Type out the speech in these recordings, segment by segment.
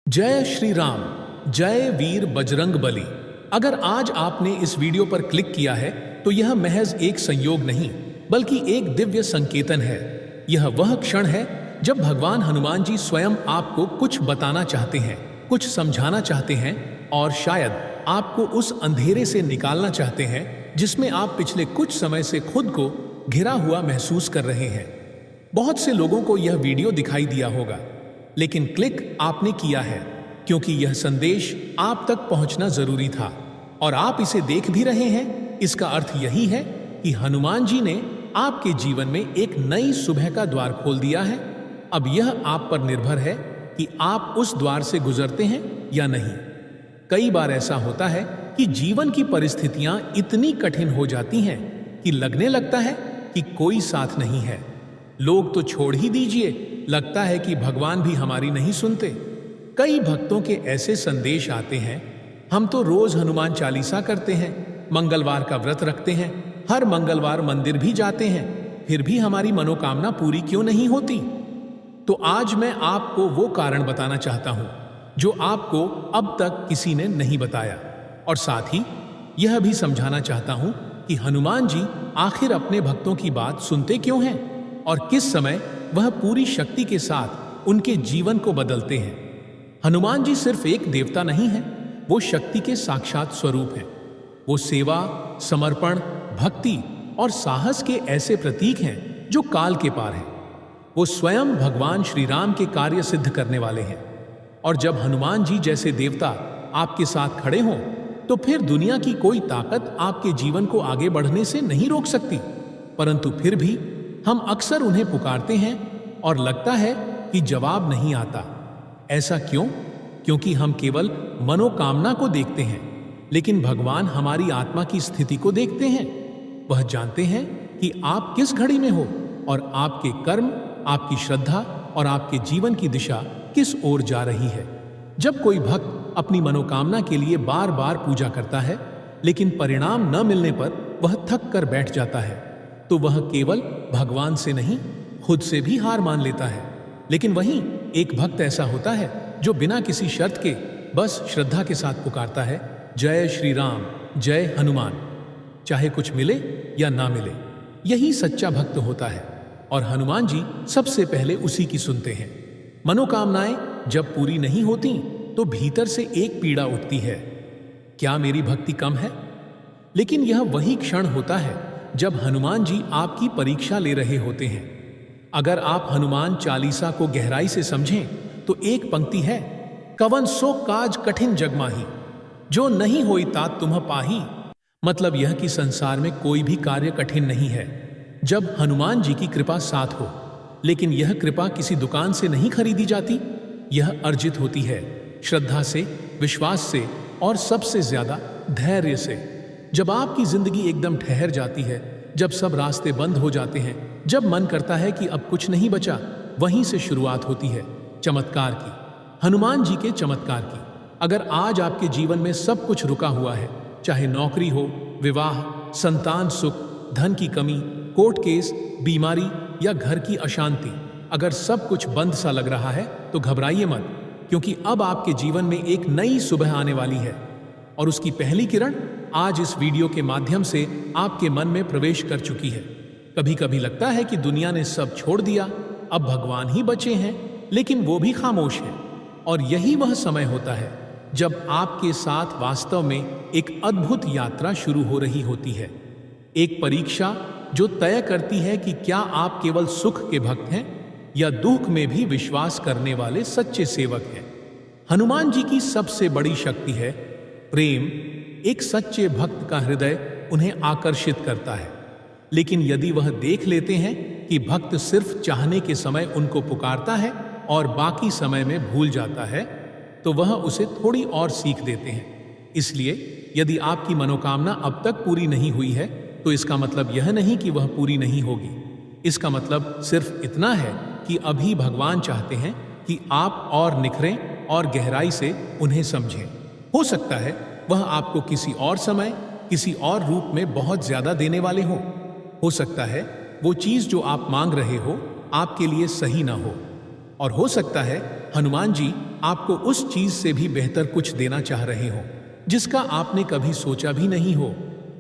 जय श्री राम। जय वीर बजरंग बली। अगर आज आपने इस वीडियो पर क्लिक किया है तो यह महज एक संयोग नहीं बल्कि एक दिव्य संकेतन है। यह वह क्षण है जब भगवान हनुमान जी स्वयं आपको कुछ बताना चाहते हैं, कुछ समझाना चाहते हैं और शायद आपको उस अंधेरे से निकालना चाहते हैं जिसमें आप पिछले कुछ समय से खुद को घिरा हुआ महसूस कर रहे हैं। बहुत से लोगों को यह वीडियो दिखाई दिया होगा, लेकिन क्लिक आपने किया है क्योंकि यह संदेश आप तक पहुंचना जरूरी था और आप इसे देख भी रहे हैं। इसका अर्थ यही है कि हनुमान जी ने आपके जीवन में एक नई सुबह का द्वार खोल दिया है। अब यह आप पर निर्भर है कि आप उस द्वार से गुजरते हैं या नहीं। कई बार ऐसा होता है कि जीवन की परिस्थितियां इतनी कठिन हो जाती हैं कि लगने लगता है कि कोई साथ नहीं है। लोग तो छोड़ ही दीजिए, लगता है कि भगवान भी हमारी नहीं सुनते। कई भक्तों के ऐसे संदेश आते हैं, हम तो रोज हनुमान चालीसा करते हैं, मंगलवार का व्रत रखते हैं, हर मंगलवार मंदिर भी जाते हैं, फिर भी हमारी मनोकामना पूरी क्यों नहीं होती। तो आज मैं आपको वो कारण बताना चाहता हूं जो आपको अब तक किसी ने नहीं बताया, और साथ ही यह भी समझाना चाहता हूं कि हनुमान जी आखिर अपने भक्तों की बात सुनते क्यों हैं और किस समय वह पूरी शक्ति के साथ उनके जीवन को बदलते हैं। हनुमान जी सिर्फ एक देवता नहीं है, वो शक्ति के साक्षात स्वरूप हैं। वो सेवा, समर्पण, भक्ति और साहस के ऐसे प्रतीक हैं जो काल के पार हैं। वो स्वयं भगवान श्री राम के कार्य सिद्ध करने वाले हैं। और जब हनुमान जी जैसे देवता आपके साथ खड़े हों तो फिर दुनिया की कोई ताकत आपके जीवन को आगे बढ़ने से नहीं रोक सकती। परंतु फिर भी हम अक्सर उन्हें पुकारते हैं और लगता है कि जवाब नहीं आता। ऐसा क्यों? क्योंकि हम केवल मनोकामना को देखते हैं, लेकिन भगवान हमारी आत्मा की स्थिति को देखते हैं। वह जानते हैं कि आप किस घड़ी में हो और आपके कर्म, आपकी श्रद्धा और आपके जीवन की दिशा किस ओर जा रही है। जब कोई भक्त अपनी मनोकामना के लिए बार बार पूजा करता है लेकिन परिणाम न मिलने पर वह थक कर बैठ जाता है, तो वह केवल भगवान से नहीं, खुद से भी हार मान लेता है। लेकिन वहीं एक भक्त ऐसा होता है जो बिना किसी शर्त के बस श्रद्धा के साथ पुकारता है, जय श्री राम, जय हनुमान, चाहे कुछ मिले या ना मिले। यही सच्चा भक्त होता है और हनुमान जी सबसे पहले उसी की सुनते हैं। मनोकामनाएं जब पूरी नहीं होती तो भीतर से एक पीड़ा उठती है, क्या मेरी भक्ति कम है? लेकिन यह वही क्षण होता है जब हनुमान जी आपकी परीक्षा ले रहे होते हैं। अगर आप हनुमान चालीसा को गहराई से समझें तो एक पंक्ति है, कवन सो काज कठिन जग माही, जो नहीं होई तात तुम पाही। मतलब यह कि संसार में कोई भी कार्य कठिन नहीं है जब हनुमान जी की कृपा साथ हो। लेकिन यह कृपा किसी दुकान से नहीं खरीदी जाती, यह अर्जित होती है श्रद्धा से, विश्वास से और सबसे ज्यादा धैर्य से। जब आपकी जिंदगी एकदम ठहर जाती है, जब सब रास्ते बंद हो जाते हैं, जब मन करता है कि अब कुछ नहीं बचा, वहीं से शुरुआत होती है चमत्कार की, हनुमान जी के चमत्कार की। अगर आज आपके जीवन में सब कुछ रुका हुआ है, चाहे नौकरी हो, विवाह, संतान सुख, धन की कमी, कोर्ट केस, बीमारी या घर की अशांति, अगर सब कुछ बंद सा लग रहा है तो घबराइए मत, क्योंकि अब आपके जीवन में एक नई सुबह आने वाली है और उसकी पहली किरण आज इस वीडियो के माध्यम से आपके मन में प्रवेश कर चुकी है। कभी कभी लगता है कि दुनिया ने सब छोड़ दिया, अब भगवान ही बचे हैं, लेकिन वो भी खामोश हैं। और यही वह समय होता है जब आपके साथ वास्तव में एक अद्भुत यात्रा शुरू हो रही होती है। एक परीक्षा जो तय करती है कि क्या आप केवल सुख के भक्त हैं या दुख में भी विश्वास करने वाले सच्चे सेवक हैं। हनुमान जी की सबसे बड़ी शक्ति है प्रेम। एक सच्चे भक्त का हृदय उन्हें आकर्षित करता है, लेकिन यदि वह देख लेते हैं कि भक्त सिर्फ चाहने के समय उनको पुकारता है और बाकी समय में भूल जाता है, तो वह उसे थोड़ी और सीख देते हैं। इसलिए यदि आपकी मनोकामना अब तक पूरी नहीं हुई है तो इसका मतलब यह नहीं कि वह पूरी नहीं होगी। इसका मतलब सिर्फ इतना है कि अभी भगवान चाहते हैं कि आप और निखरें और गहराई से उन्हें समझें। हो सकता है वह आपको किसी और समय, किसी और रूप में बहुत ज्यादा देने वाले हों। हो सकता है वो चीज जो आप मांग रहे हो आपके लिए सही ना हो, और हो सकता है हनुमान जी आपको उस चीज से भी बेहतर कुछ देना चाह रहे हो जिसका आपने कभी सोचा भी नहीं हो।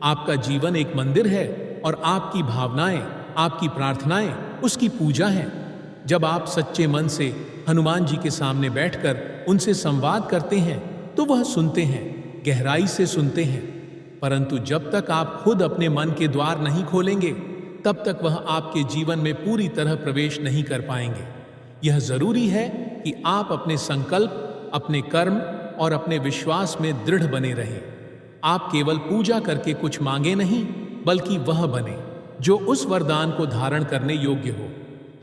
आपका जीवन एक मंदिर है और आपकी भावनाएं, आपकी प्रार्थनाएं उसकी पूजा है। जब आप सच्चे मन से हनुमान जी के सामने बैठकर उनसे संवाद करते हैं तो वह सुनते हैं, गहराई से सुनते हैं। परंतु जब तक आप खुद अपने मन के द्वार नहीं खोलेंगे तब तक वह आपके जीवन में पूरी तरह प्रवेश नहीं कर पाएंगे। यह जरूरी है कि आप अपने संकल्प, अपने कर्म और अपने विश्वास में दृढ़ बने रहें। आप केवल पूजा करके कुछ मांगे नहीं, बल्कि वह बने जो उस वरदान को धारण करने योग्य हो।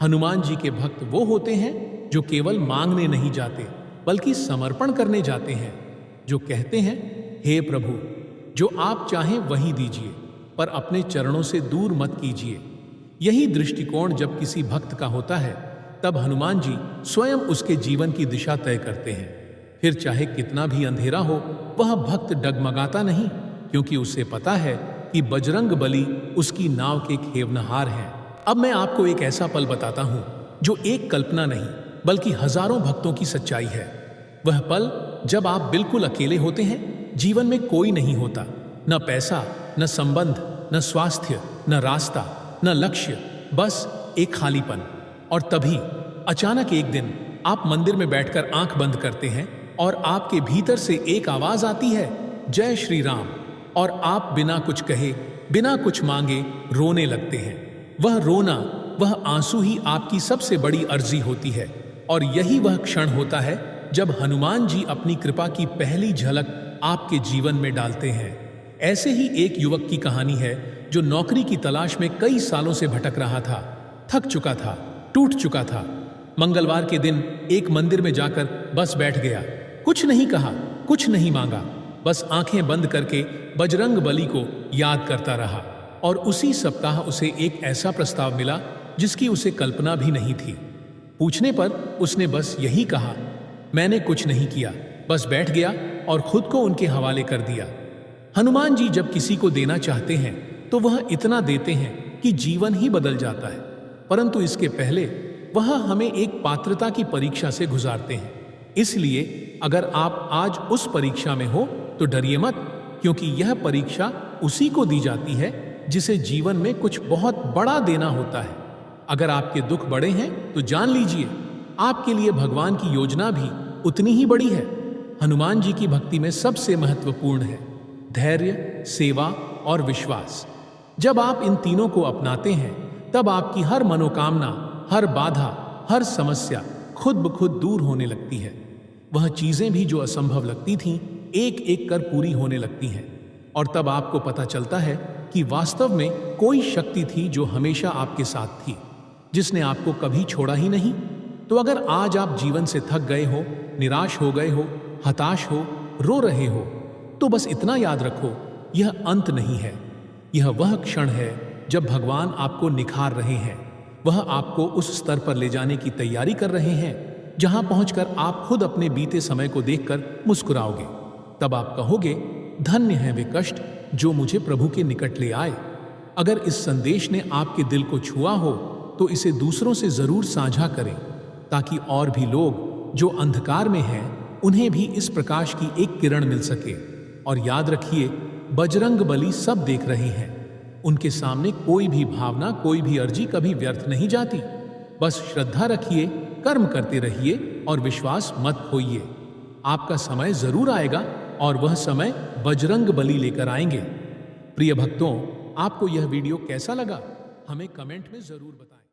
हनुमान जी के भक्त वो होते हैं जो केवल मांगने नहीं जाते, बल्कि समर्पण करने जाते हैं, जो कहते हैं, हे प्रभु, जो आप चाहें वही दीजिए, पर अपने चरणों से दूर मत कीजिए। यही दृष्टिकोण जब किसी भक्त का होता है तब हनुमान जी स्वयं उसके जीवन की दिशा तय करते हैं। फिर चाहे कितना भी अंधेरा हो, वह भक्त डगमगाता नहीं, क्योंकि उसे पता है कि बजरंग बली उसकी नाव के खेवनहार हैं। अब मैं आपको एक ऐसा पल बताता हूं जो एक कल्पना नहीं बल्कि हजारों भक्तों की सच्चाई है। वह पल जब आप बिल्कुल अकेले होते हैं, जीवन में कोई नहीं होता, न पैसा, न संबंध, न स्वास्थ्य, न रास्ता, न लक्ष्य, बस एक खालीपन। और तभी अचानक एक दिन आप मंदिर में बैठकर आंख बंद करते हैं और आपके भीतर से एक आवाज आती है, जय श्री राम। और आप बिना कुछ कहे, बिना कुछ मांगे रोने लगते हैं। वह रोना, वह आंसू ही आपकी सबसे बड़ी अर्जी होती है। और यही वह क्षण होता है जब हनुमान जी अपनी कृपा की पहली झलक आपके जीवन में डालते हैं। ऐसे ही एक युवक की कहानी है जो नौकरी की तलाश में कई सालों से भटक रहा था, थक चुका था, टूट चुका था। मंगलवार के दिन एक मंदिर में जाकर बस बैठ गया, कुछ नहीं कहा, कुछ नहीं मांगा, बस आंखें बंद करके बजरंग बली को याद करता रहा। और उसी सप्ताह उसे एक ऐसा प्रस्ताव मिला जिसकी उसे कल्पना भी नहीं थी। पूछने पर उसने बस यही कहा, मैंने कुछ नहीं किया, बस बैठ गया और खुद को उनके हवाले कर दिया। हनुमान जी जब किसी को देना चाहते हैं तो वह इतना देते हैं कि जीवन ही बदल जाता है। परंतु इसके पहले वह हमें एक पात्रता की परीक्षा से गुजारते हैं। इसलिए अगर आप आज उस परीक्षा में हो तो डरिए मत, क्योंकि यह परीक्षा उसी को दी जाती है जिसे जीवन में कुछ बहुत बड़ा देना होता है। अगर आपके दुख बड़े हैं तो जान लीजिए, आपके लिए भगवान की योजना भी उतनी ही बड़ी है। हनुमान जी की भक्ति में सबसे महत्वपूर्ण है धैर्य, सेवा और विश्वास। जब आप इन तीनों को अपनाते हैं तब आपकी हर मनोकामना, हर बाधा, हर समस्या खुद ब खुद दूर होने लगती है। वह चीजें भी जो असंभव लगती थीं, एक एक कर पूरी होने लगती हैं। और तब आपको पता चलता है कि वास्तव में कोई शक्ति थी जो हमेशा आपके साथ थी, जिसने आपको कभी छोड़ा ही नहीं। तो अगर आज आप जीवन से थक गए हो, निराश हो गए हो, हताश हो, रो रहे हो, तो बस इतना याद रखो, यह अंत नहीं है। यह वह क्षण है जब भगवान आपको निखार रहे हैं। वह आपको उस स्तर पर ले जाने की तैयारी कर रहे हैं जहां पहुंचकर आप खुद अपने बीते समय को देखकर मुस्कुराओगे। तब आप कहोगे, धन्य है वे कष्ट जो मुझे प्रभु के निकट ले आए। अगर इस संदेश ने आपके दिल को छुआ हो तो इसे दूसरों से जरूर साझा करें, ताकि और भी लोग जो अंधकार में हैं उन्हें भी इस प्रकाश की एक किरण मिल सके। और याद रखिए, बजरंग बली सब देख रहे हैं। उनके सामने कोई भी भावना, कोई भी अर्जी कभी व्यर्थ नहीं जाती। बस श्रद्धा रखिए, कर्म करते रहिए और विश्वास मत खोइए। आपका समय जरूर आएगा और वह समय बजरंग बली लेकर आएंगे। प्रिय भक्तों, आपको यह वीडियो कैसा लगा हमें कमेंट में जरूर बताएं।